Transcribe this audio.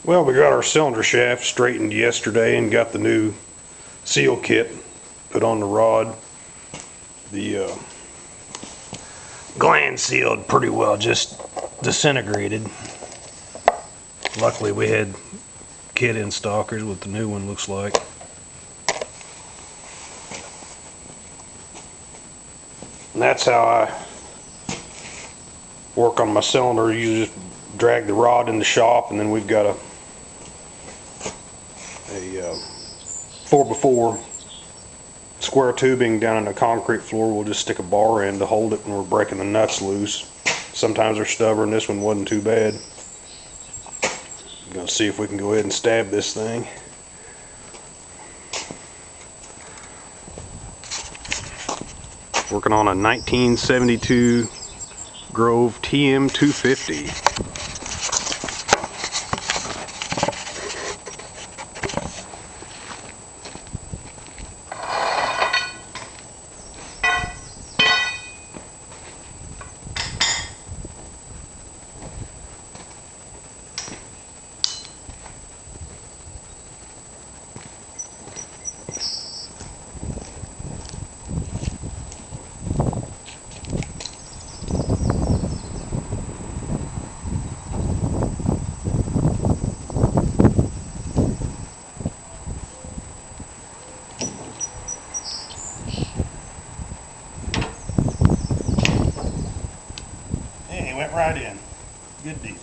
Well, we got our cylinder shaft straightened yesterday and got the new seal kit put on the rod. The gland sealed pretty well, just disintegrated. Luckily we had kit in stockers, what the new one looks like. And that's how I work on my cylinder. You just drag the rod in the shop, and then we've got a 4x4 square tubing down in the concrete floor. We'll just stick a bar in to hold it when we're breaking the nuts loose. Sometimes they're stubborn. This one wasn't too bad. I'm going to see if we can go ahead and stab this thing. Working on a 1972 Grove TM250. Went right in. Good deal.